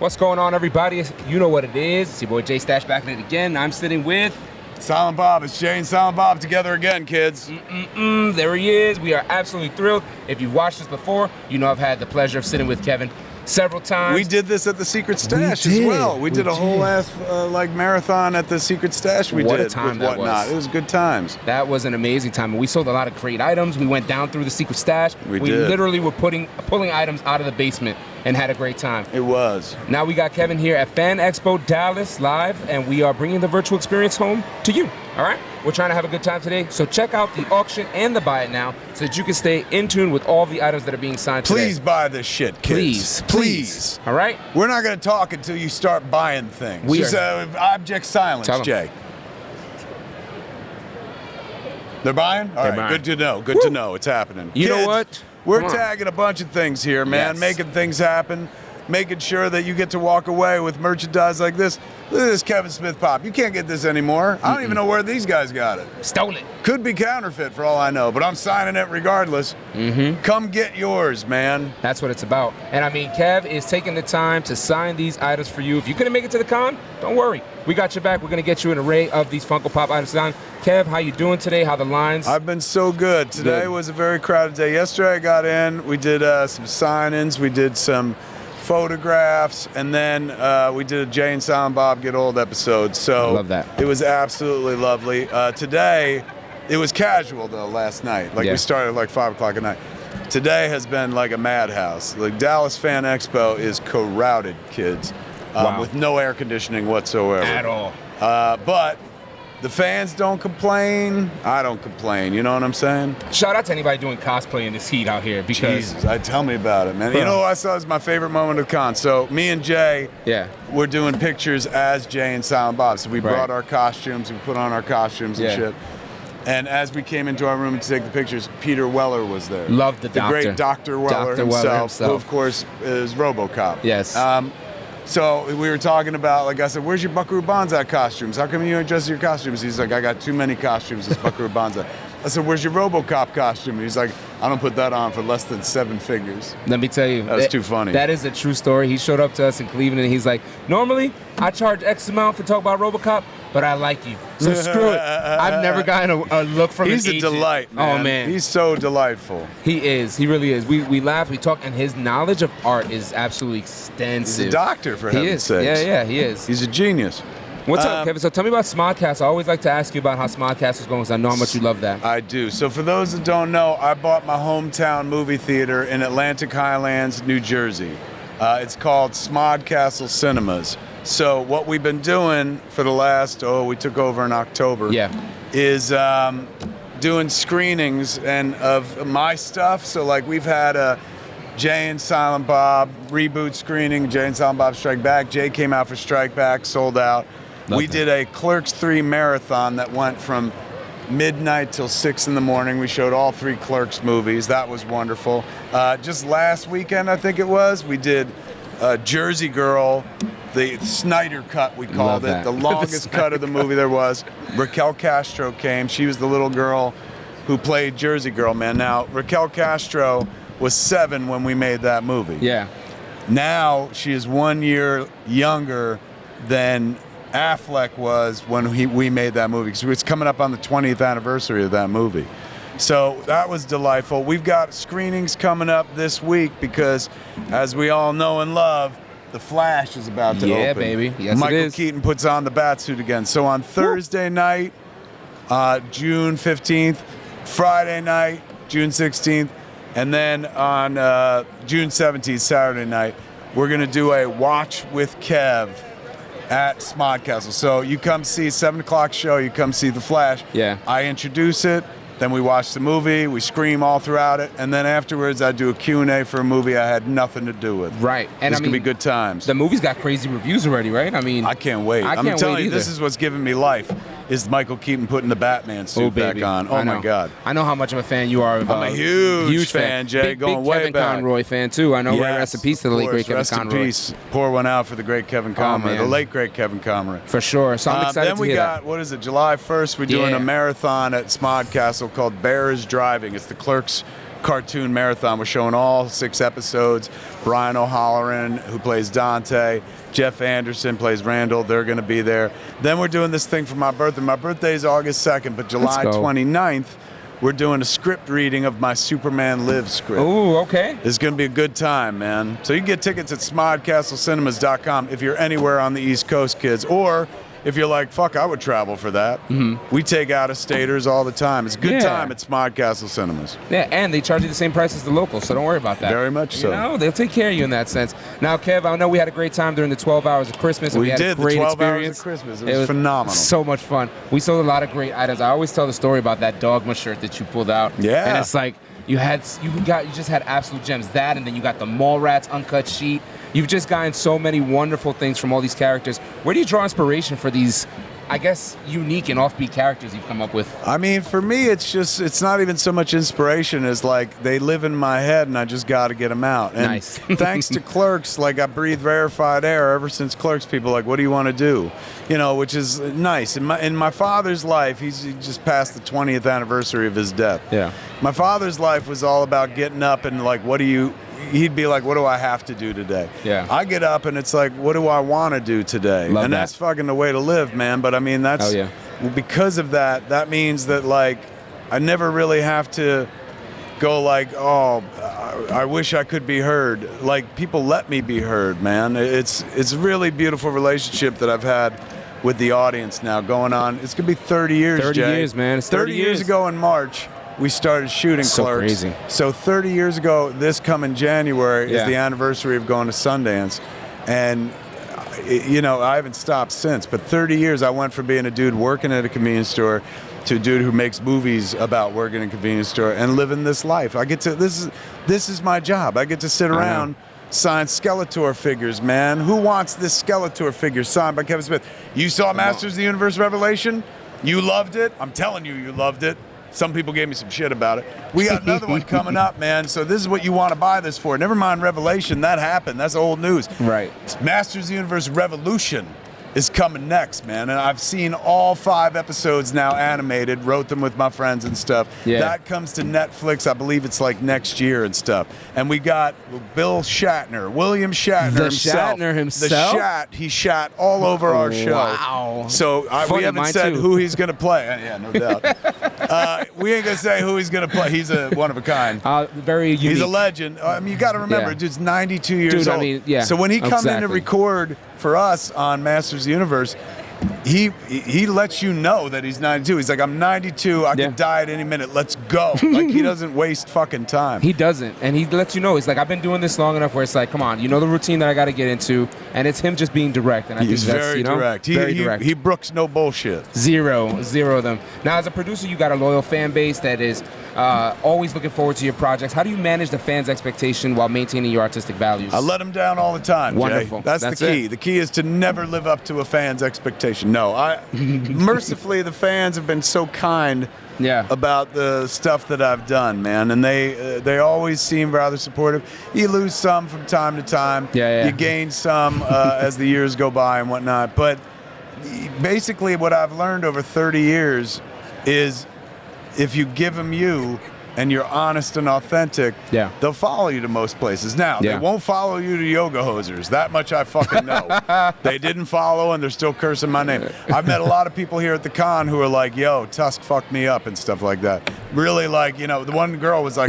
What's going on, everybody? You know what it is. It's your boy Jay Stash back at it again. I'm sitting with Silent Bob. It's Jay and Silent Bob together again, kids. There he is. We are absolutely thrilled. If you've watched this before, you know I've had the pleasure of sitting with Kevin several times. We did this at the Secret Stash as well. We did a whole ass marathon at the Secret Stash. What a time that was. It was good times. That was an amazing time. And we sold a lot of great items. We went down through the Secret Stash. We did. Literally were pulling items out of the basement and had a great time. It was. Now we got Kevin here at Fan Expo Dallas live, and we are bringing the virtual experience home to you. All right? We're trying to have a good time today, so check out the auction and the buy it now so that you can stay in tune with all the items that are being signed today. Please buy this shit, kids. Please. All right? We're not going to talk until you start buying things. Just object silence, Jay. They're buying? All right, good to know. Good to know. It's happening. You know what? We're tagging a bunch of things here, man, making things happen, making sure that you get to walk away with merchandise like this. Look at this Kevin Smith pop. You can't get this anymore. I don't even know where these guys got it. Stole it. Could be counterfeit for all I know, but I'm signing it regardless. Come get yours, man. That's what it's about. And I mean, Kev is taking the time to sign these items for you. If you couldn't make it to the con, don't worry. We got your back. We're going to get you an array of these Funko Pop items signed. Kev, how you doing today? How the lines? I've been so good. Today was a very crowded day. Yesterday I got in. We did some sign-ins. We did some photographs, and then we did a Jay and Silent Bob Get Old episode. So I love that. It was absolutely lovely. Today, it was casual though. Last night, we started at like 5 o'clock at night. Today has been like a madhouse. Like Dallas Fan Expo is crowded, kids, with no air conditioning whatsoever at all. But the fans don't complain. I don't complain. You know what I'm saying? Shout out to anybody doing cosplay in this heat out here. Because Jesus, tell me about it, man. You know what I saw is my favorite moment of the con. So me and Jay, we're doing pictures as Jay and Silent Bob. So we brought our costumes, we put on our costumes and shit. And as we came into our room to take the pictures, Peter Weller was there. Loved the doctor. The great Dr. Weller himself, who of course is RoboCop. Yes. So we were talking about, like I said, where's your Buckaroo Banzai costumes? How come you ain't dressed your costumes? He's like, I got too many costumes as Buckaroo Banzai. I said, where's your RoboCop costume? He's like, I don't put that on for less than 7 figures. Let me tell you. That was too funny. That is a true story. He showed up to us in Cleveland and he's like, normally I charge X amount for talk about RoboCop, but I like you. So screw it. I've never gotten a look from an agent. He's a delight, man. Oh, man. He's so delightful. He is. He really is. We laugh, we talk, and his knowledge of art is absolutely extensive. He's a doctor, for heaven's sakes. Yeah, he is. He's a genius. What's up, Kevin? So tell me about Smodcast. I always like to ask you about how Smodcast is going because I know how much you love that. I do. So for those that don't know, I bought my hometown movie theater in Atlantic Highlands, New Jersey. It's called Smodcastle Cinemas. So what we've been doing for the last, we took over in October, is doing screenings and of my stuff. So like we've had a Jay and Silent Bob reboot screening, Jay and Silent Bob Strike Back. Jay came out for Strike Back, sold out. We did a Clerks 3 marathon that went from midnight till 6 in the morning. We showed all 3 Clerks movies. That was wonderful. Just last weekend, I think it was, we did Jersey Girl, the Snyder cut, we called it, the longest cut of the movie there was. Raquel Castro came. She was the little girl who played Jersey Girl, man. Now, Raquel Castro was 7 when we made that movie. Yeah. Now she is 1 year younger than Affleck was when we made that movie. So it's coming up on the 20th anniversary of that movie. So that was delightful. We've got screenings coming up this week because, as we all know and love, The Flash is about to open. Yeah, baby. Yes, Michael it is. Keaton puts on the Batsuit again. So on Thursday night, June 15th, Friday night, June 16th, and then on June 17th, Saturday night, we're going to do a Watch with Kev at Smodcastle. So you come see 7 o'clock show, you come see The Flash. Yeah. I introduce it, then we watch the movie, we scream all throughout it, and then afterwards I do a Q&A for a movie I had nothing to do with. Right. And it's going to be good times. The movie's got crazy reviews already, right? I mean, I can't wait. I'm telling you, this is what's giving me life, is Michael Keaton putting the Batman suit back on. Oh, my God. I know how much of a fan you are of I'm a huge fan, Jay, going way Kevin back. Conroy fan, too. I know. Yes, rest in peace to the late, great Kevin rest Conroy. in peace. Pour one out for the great Kevin Conroy, the late, great Kevin Conroy. For sure. So I'm excited then to we hear got, that. what is it, July 1st, we're doing a marathon at Smodcastle called Bears Driving. It's the Clerks cartoon marathon. We're showing all 6 episodes. Brian O'Halloran, who plays Dante, Jeff Anderson plays Randall. They're going to be there. Then we're doing this thing for my birthday. My birthday is August 2nd, but July 29th, we're doing a script reading of my Superman Lives script. Ooh, okay. It's going to be a good time, man. So you can get tickets at smodcastlecinemas.com if you're anywhere on the East Coast, kids. Or if you're like, fuck, I would travel for that. We take out-of-staters all the time. It's a good time at Smod Castle Cinemas. Yeah, and they charge you the same price as the locals, so don't worry about that. Very much so. You know, they'll take care of you in that sense. Now, Kev, I know we had a great time during the 12 hours of Christmas. And we had did, a great the 12 experience. hours of Christmas. It was phenomenal. So much fun. We sold a lot of great items. I always tell the story about that Dogma shirt that you pulled out. Yeah. And it's like, you just had absolute gems. That, and then you got the Mallrats uncut sheet. You've just gotten so many wonderful things from all these characters. Where do you draw inspiration for these, I guess, unique and offbeat characters you've come up with? I mean, for me, it's not even so much inspiration as like they live in my head and I just got to get them out. And nice. Thanks to Clerks, like I breathe rarefied air ever since Clerks. People are like, what do you want to do? You know, which is nice. In my father's life, he just passed the 20th anniversary of his death. Yeah. My father's life was all about getting up and like, he'd be like, what do I have to do today? Yeah. I get up and it's like, what do I want to do today? Love and that. that's fucking the way to live, man. But I mean, that's because of that means that like I never really have to go like, oh, I wish I could be heard. Like people let me be heard, man. It's a really beautiful relationship that I've had with the audience now going on. It's gonna be 30 years, 30 Jay. years, man. It's 30 years ago in March, we started shooting So Clerks. crazy. So 30 years ago, this coming January is the anniversary of going to Sundance. And, you know, I haven't stopped since. But 30 years, I went from being a dude working at a convenience store to a dude who makes movies about working in a convenience store and living this life. I get to, this is my job. I get to sit around, sign Skeletor figures, man. Who wants this Skeletor figure signed by Kevin Smith? You saw Masters of the Universe Revelation? You loved it? I'm telling you, you loved it. Some people gave me some shit about it. We got another one coming up, man. So this is what you want to buy this for. Never mind Revelation. That happened. That's old news. Right. Masters of the Universe Revolution is coming next, man. And I've seen all 5 episodes now animated, wrote them with my friends and stuff. Yeah. That comes to Netflix, I believe it's like next year and stuff. And we got Bill Shatner, William Shatner The himself. Shatner himself? The Shat, he shat all over our show. Wow. So we Funny, haven't mine said too. who he's going to play. Yeah, no doubt. We ain't going to say who he's going to play. He's a one of a kind. Very unique. He's a legend. I mean, you got to remember, dude's 92 years old. I mean, yeah, so when he come in to exactly. record for us on Masters of the Universe, he lets you know that he's 92. He's like, I'm 92. I could die at any minute. Let's go. Like, he doesn't waste fucking time. He doesn't, and he lets you know. He's like, I've been doing this long enough where it's like, come on, you know the routine that I got to get into, and it's him just being direct. And I He's think that's, very you know, direct. very direct. He brooks no bullshit. Zero of them. Now, as a producer, you got a loyal fan base that is always looking forward to your projects. How do you manage the fans' expectation while maintaining your artistic values? I let them down all the time, Wonderful. Jay. That's the key. it. The key is to never live up to a fan's expectation. No, mercifully, the fans have been so kind about the stuff that I've done, man, and they always seem rather supportive. You lose some from time to time. You gain some as the years go by and whatnot. But basically, what I've learned over 30 years is if you give them you and you're honest and authentic, they'll follow you to most places. Now, they won't follow you to Yoga Hosers. That much I fucking know. They didn't follow, and they're still cursing my name. I've met a lot of people here at the con who are like, yo, Tusk fucked me up and stuff like that. Really, like, you know, the one girl was like,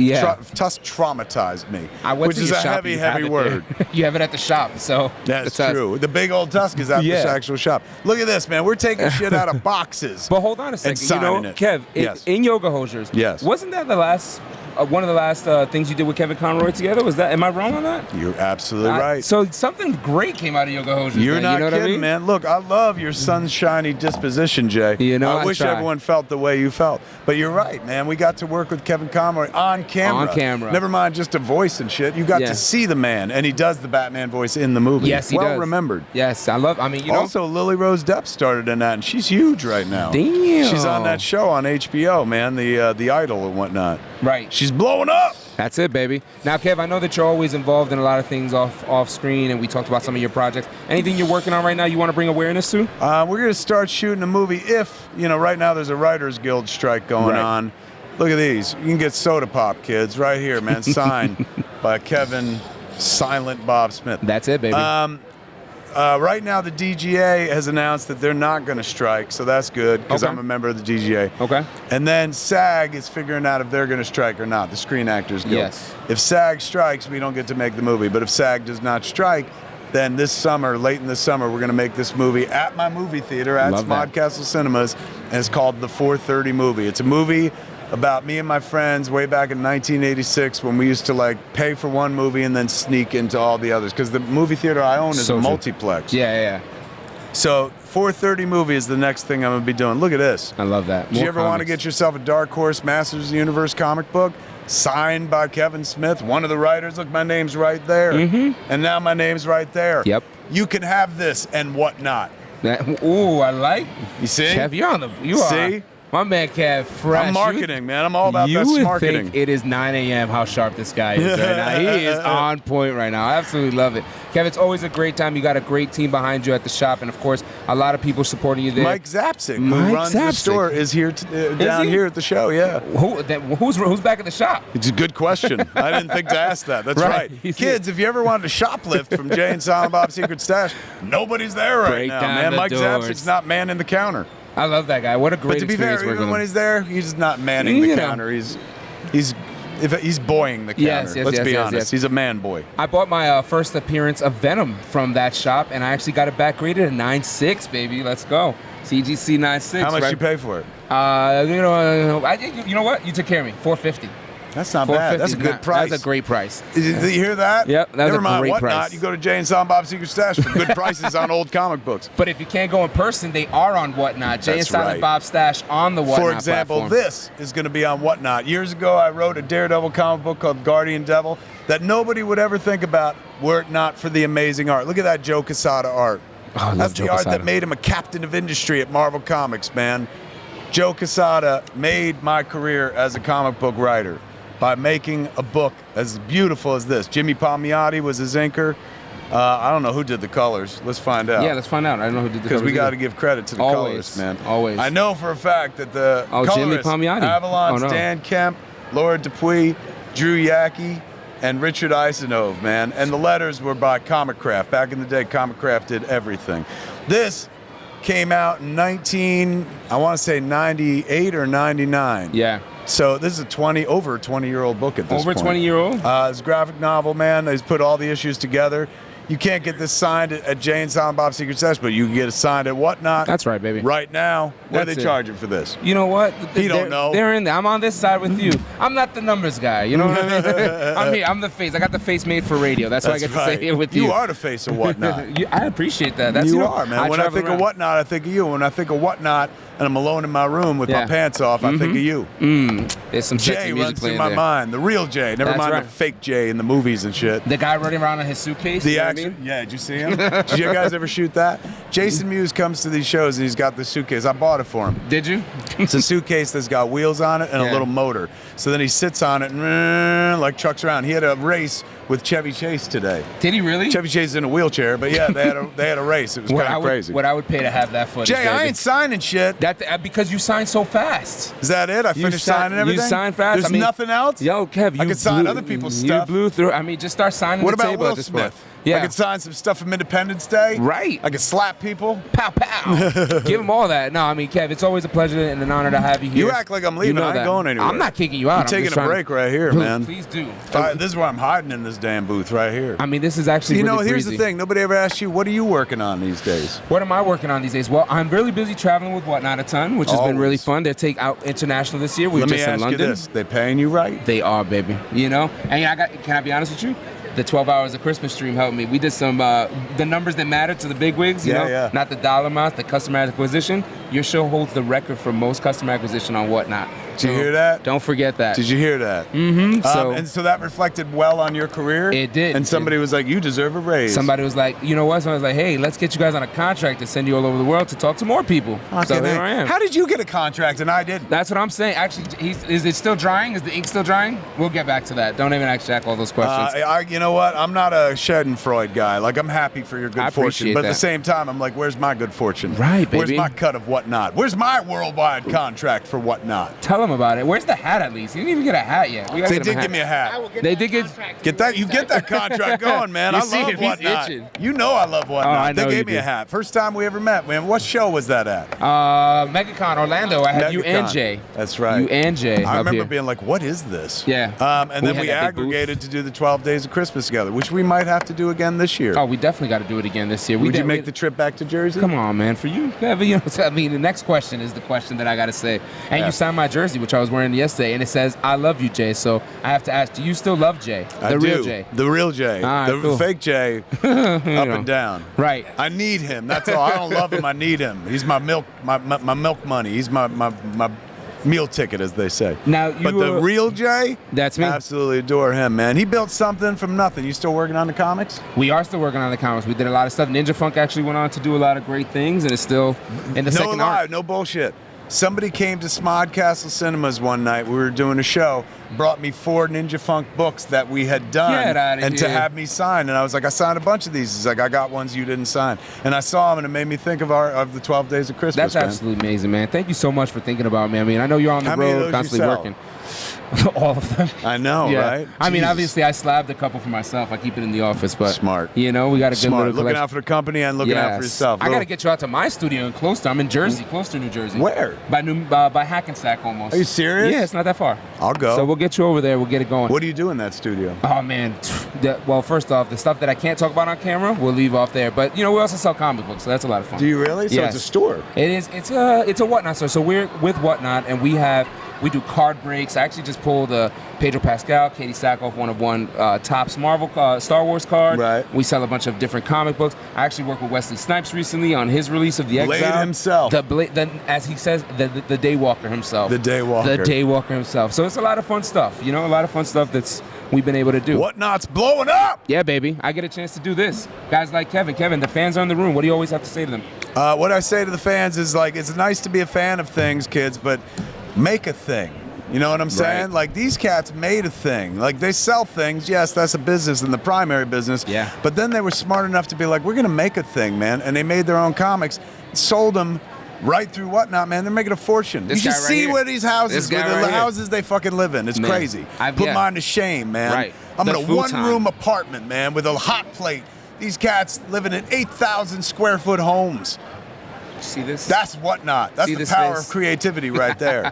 Tusk traumatized me, which is a heavy word. You have it at the shop, so. That's true. The big old Tusk is at the actual shop. Look at this, man. We're taking shit out of boxes. But hold on a second. You know, Kev, in Yoga Hosers, wasn't that the last one of the last things you did with Kevin Conroy together? Was that? Am I wrong on that? You're absolutely right. So something great came out of Yoga Hosers. You're not you know kidding, what I mean? man. Look, I love your sunshiny disposition, Jay. You know, I wish everyone felt the way you felt. But you're right, man. We got to work with Kevin Conroy on camera. On camera. Never mind just a voice and shit. You got to see the man, and he does the Batman voice in the movie. Yes, he does. Well remembered. Yes, I mean, you know. Also, Lily Rose Depp started in that, and she's huge right now. Damn. She's on that show on HBO, man, the Idol and whatnot. Right. She's blowing up. That's it, baby. Now, Kev, I know that you're always involved in a lot of things off screen, and we talked about some of your projects. Anything you're working on right now you want to bring awareness to? We're going to start shooting a movie if, you know, right now there's a Writers Guild strike going on. Look at these. You can get soda pop, kids, right here, man. Signed by Kevin Silent Bob Smith. That's it, baby. Right now, the DGA has announced that they're not going to strike, so that's good because Okay. I'm a member of the DGA. Okay. And then SAG is figuring out if they're going to strike or not, the Screen Actors Guild. Yes. If SAG strikes, we don't get to make the movie. But if SAG does not strike, then this summer, late in the summer, we're going to make this movie at my movie theater at Love that. Castle Cinemas, and it's called The 430 Movie. It's a movie about me and my friends way back in 1986 when we used to like pay for one movie and then sneak into all the others because the movie theater I own is So a true. multiplex. Yeah. So 430 Movie is the next thing I'm going to be doing. Look at this. I love that. Do you More ever want to comics. get yourself a Dark Horse Masters of the Universe comic book signed by Kevin Smith, one of the writers? Look, my name's right there. And now my name's right there. Yep. You can have this and whatnot. Ooh, I like. You see? Kev, you're on the. You See? are. My man, Kev, fresh. I'm marketing, man. I'm all about you that would marketing. think it is 9 a.m. how sharp this guy is right now. He is on point right now. I absolutely love it. Kev, it's always a great time. You got a great team behind you at the shop, and of course, a lot of people supporting you there. Mike Zapsik, Mike who runs the Zapsik. store, is here down he? here at the show. Yeah. Who's back at the shop? It's a good question. I didn't think to ask that. That's Right. right. He's Kids, if you ever wanted to shoplift from Jay and Silent Bob's Secret Stash, nobody's there right Break now, down man. the Mike doors. Zapsik's not manning the counter. I love that guy. What a great But to be experience fair, working even with when him. he's there, he's not manning the You know. counter. He's buoying the counter. Yes, Let's be yes, honest. yes. He's a man boy. I bought my first appearance of Venom from that shop, and I actually got it back graded at 9.6, baby. Let's go. CGC 9.6. How much right? you pay for it? You know what? You took care of me. $450. That's not bad. That's a good price. That's a great price. Did you hear that? Yep, that was Never a mind great whatnot. price. You go to Jay and Silent Bob's Secret Stash for good prices on old comic books. But if you can't go in person, they are on Whatnot. Jay and That's Silent right. Bob Stash on the Whatnot For example, platform. this is going to be on Whatnot. Years ago, I wrote a Daredevil comic book called Guardian Devil that nobody would ever think about were it not for the amazing art. Look at that Joe Quesada art. Oh, I love That's Joe the art Quesada. that made him a captain of industry at Marvel Comics, man. Joe Quesada made my career as a comic book writer by making a book as beautiful as this. Jimmy Palmiotti was his inker. I don't know who did the colors. Let's find out. Yeah, let's find out. I don't know who did the Because we covers got either. to give credit to the Always, colors, man. always. I know for a fact that the Oh, Jimmy colorists, Palmiotti. Avalon's Oh, no. Dan Kemp, Laura Dupuis, Drew Yackey, and Richard Isenove, man. And the letters were by Comic Craft. Back in the day, Comic Craft did everything. This came out in 98 or 99. Yeah. So this is over a 20-year-old book at this Over point. 20-year-old? It's a graphic novel, man. He's put all the issues together. You can't get this signed at Jay and Silent Bob's Secret Stash, but you can get it signed at Whatnot. That's right, baby. Right now. What are That's they it. charging for this? You know what? He don't know. They're in there. I'm on this side with you. I'm not the numbers guy. You know what I mean? I'm here. I'm the face. I got the face made for radio. That's why I get to say it with you. You are the face of Whatnot. I appreciate that. That's You are, man. When I travel think of around. Whatnot, I think of you. When I think of Whatnot, and I'm alone in my room with my Yeah. pants off, I think of you. There's some Jay sexy music runs through playing my there. mind. The real Jay. Never That's mind right. the fake Jay in the movies and shit. The guy running around in his suitcase. The you know what I action? mean? Yeah, did you see him? Did you guys ever shoot that? Jason Mewes comes to these shows and he's got this suitcase. I bought it for him. Did you? It's a suitcase that's got wheels on it and a Yeah. little motor. So then he sits on it and like trucks around. He had a race with Chevy Chase today. Did he really? Chevy Chase is in a wheelchair, but yeah, they had a race. It was kind of crazy. What I would pay to have that footage. Jay, I baby. ain't signing shit. Because you signed so fast. Is that it? I finished signing everything? You signed fast. There's I mean, nothing else? Yo, Kev, I you could sign blew- other people's you stuff. blew through. I mean, just start signing What the about table Will at this Smith? point. Yeah. I could sign some stuff from Independence Day. Right. I could slap people. Pow, pow. Give them all that. No, I mean, Kev, it's always a pleasure and an honor to have you here. You act like I'm leaving. You know I ain't that. going anywhere. I'm not kicking you out. I'm I'm taking just a trying break right here, Dude, man. Please do. This is where I'm hiding in this damn booth right here. I mean, this is actually You know, really here's breezy. the thing. Nobody ever asked you, what are you working on these days? What am I working on these days? Well, I'm really busy traveling with Whatnot a ton, which has been really Always. fun. They take out international this year. We're Let me just in ask you London. this. They paying you right? They are, baby. You know? And can I be honest with you? The 12 hours of Christmas stream helped me. We did some, the numbers that matter to the big wigs, you Yeah, know? yeah. Not the dollar amounts, the customer acquisition. Your show holds the record for most customer acquisition on Whatnot. Did you hear that? Don't forget that. Did you hear that? Mm-hmm. And so that reflected well on your career? It did. And somebody was like, you deserve a raise. Somebody was like, you know what? Somebody was like, hey, let's get you guys on a contract to send you all over the world to talk to more people. So Okay, here I am. How did you get a contract and I didn't? That's what I'm saying. Actually, is it still drying? Is the ink still drying? We'll get back to that. Don't even ask Jack all those questions. You know what? I'm not a Schadenfreude guy. Like, I'm happy for your good I fortune. appreciate But at the that. same time, I'm like, where's my good fortune? Right, Where's baby. my cut of Whatnot? Where's my worldwide contract for Whatnot? Tell tell him about it. Where's the hat at least? He didn't even get a hat yet. We gotta They get him did give me a hat. They did Get that. You get that contract going, man. You I see love him, he's Whatnot. itching. You know I love Whatnot. I know they you gave me do. a hat. First time we ever met, man. What show was that at? MegaCon Orlando. I had you and MegaCon. Jay. That's right. You and Jay. I up remember here. being like, what is this? Yeah. And then had we that big booth. aggregated to do the 12 Days of Christmas together, which we might have to do again this year. Oh, we definitely got to do it again this year. Would you make the trip back to Jersey? Come on, man. For you, you know, I mean, the next question is the question that I got to say. And Yeah. you signed my jersey, which I was wearing yesterday, and it says, I love you, Jay. So I have to ask, do you still love Jay? I Real do. Jay. The real Jay. All right, The cool. fake Jay, up and down. Right. I need him. That's all. I don't love him. I need him. He's my milk, my milk money. He's my meal ticket, as they say. Now, you But the real Jay, That's me. absolutely adore him, man. He built something from nothing. You still working on the comics? We are still working on the comics. We did a lot of stuff. Ninja Funk actually went on to do a lot of great things, and it's still in the No second lie, arc. no bullshit. Somebody came to Smodcastle Cinemas one night. We were doing a show, brought me 4 Ninja Funk books that we had done, Get outta and to here. have me sign. And I was like, I signed a bunch of these. He's like, I got ones you didn't sign. And I saw them, and it made me think of the 12 Days of Christmas. That's man. absolutely amazing, man. Thank you so much for thinking about me. I mean, I know you're on the How many of road, those constantly you sell? working. All of them. I know, Yeah. right? I mean, Jesus. obviously, I slabbed a couple for myself. I keep it in the office, but Smart. You know, we got a good Smart. little Looking collection. out for the company and looking out for Yes. yourself. I got to get you out to my studio in Closter. I'm in Jersey, Closter, New Jersey. Where? By Hackensack almost. Are you serious? Yeah, it's not that far. I'll go. So we'll get you over there. We'll get it going. What do you do in that studio? Oh man, well, first off, the stuff that I can't talk about on camera, we'll leave off there. But you know, we also sell comic books, so that's a lot of fun. Do you really? So Yes. it's a store. It is. It's a Whatnot store. So we're with Whatnot, and we do card breaks. I actually just pulled Pedro Pascal, Katie Sackhoff, one Topps Marvel Star Wars card. Right. We sell a bunch of different comic books. I actually worked with Wesley Snipes recently on his release of The Blade Exile. himself. As he says, the Daywalker himself. The Daywalker. The Daywalker himself. So it's a lot of fun stuff. You know, a lot of fun stuff we've been able to do. Whatnot's blowing up. Yeah, baby. I get a chance to do this. Guys like Kevin. Kevin, the fans are in the room. What do you always have to say to them? What I say to the fans is like, it's nice to be a fan of things, kids, but make a thing. You know what I'm saying? Right. Like, these cats made a thing. Like, they sell things. Yes, that's a business and the primary business. Yeah. But then they were smart enough to be like, we're going to make a thing, man. And they made their own comics, sold them right through Whatnot, man. They're making a fortune. This you guy should right see here. where these houses, This guy the right here. houses they fucking live in. It's Man, crazy. I've- Put yeah. mine to shame, man. Right. I'm The in a futon. one-room apartment, man, with a hot plate. These cats living in 8,000 square foot homes. See this? That's Whatnot. That's See the this power face? of creativity right there.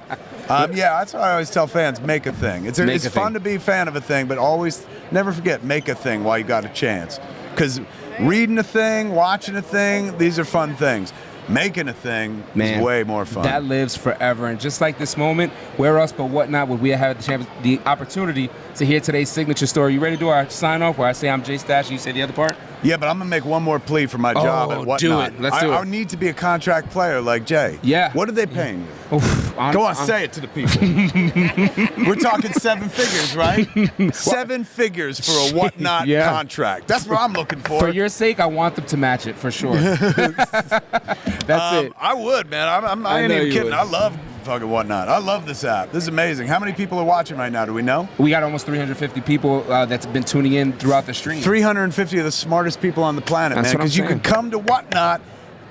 Yeah, that's why I always tell fans, make a thing. It's Make a fun thing. to be a fan of a thing, but always never forget, make a thing while you got a chance. Because reading a thing, watching a thing, these are fun things. Making a thing Man, is way more fun. That lives forever. And just like this moment, where else but Whatnot would we have the opportunity to hear today's signature story? You ready to do our sign off where I say I'm Jay Stash and you say the other part? Yeah, but I'm going to make one more plea for my job at Whatnot. do it. Let's do it. I need to be a contract player like Jay. Yeah. What are they paying you? Oof, Go on, say it to the people. We're talking 7 figures, right? 7 figures for a Whatnot Yeah. contract. That's what I'm looking for. For your sake, I want them to match it for sure. That's it. I would, man. I I ain't know even you kidding. would. I love fucking Whatnot. I love this app. This is amazing. How many people are watching right now? Do we know? We got almost 350 people that's been tuning in throughout the stream. 350 of the smartest people on the planet, That's man. what I'm Because you saying. can come to Whatnot,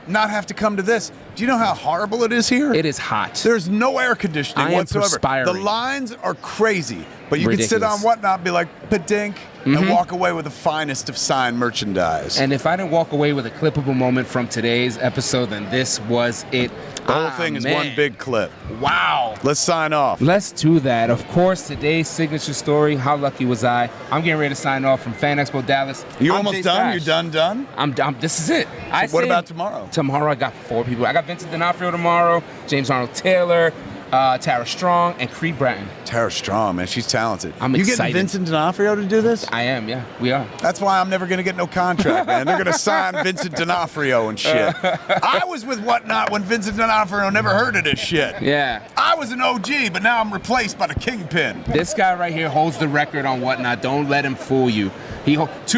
not have to come to this. Do you know how horrible it is here? It is hot. There's no air conditioning I am whatsoever. perspiring. The lines are crazy, but you can sit Ridiculous. on Whatnot, be like, padink, and walk away with the finest of signed merchandise. And if I didn't walk away with a clippable moment from today's episode, then this was it. the whole thing is one big clip. Wow. Let's sign off. Let's do that. Of course, today's signature story, how lucky was I? I'm getting ready to sign off from Fan Expo Dallas. You I'm almost Jay done? Stash. You're done? I'm done. This is it. What about tomorrow? Tomorrow I got 4 people. I got Vincent D'Onofrio tomorrow, James Arnold Taylor, Tara Strong, and Creed Bratton. Tara Strong, man, she's talented. I'm you excited. getting Vincent D'Onofrio to do this? I am, yeah. We are. That's why I'm never going to get no contract, man. They're going to sign Vincent D'Onofrio and shit. I was with Whatnot when Vincent D'Onofrio never heard of this shit. Yeah. I was an OG, but now I'm replaced by the Kingpin. This guy right here holds the record on Whatnot. Don't let him fool you. 2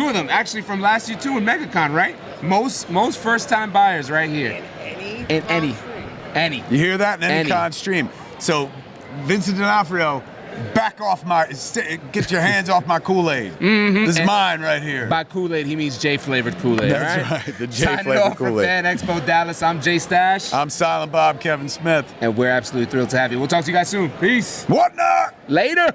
of them actually from last year too in MegaCon, right? Most first-time buyers right here. In any. You hear that in any Any. con stream. So Vincent D'Onofrio Back off get your hands off my Kool-Aid. This is mine right here. By Kool-Aid, he means J-flavored Kool-Aid. That's right. right, the Signing J-flavored off from Kool-Aid. Fan Expo Dallas, I'm Jay Stash. I'm Silent Bob Kevin Smith. And we're absolutely thrilled to have you. We'll talk to you guys soon. Peace. What not? Later.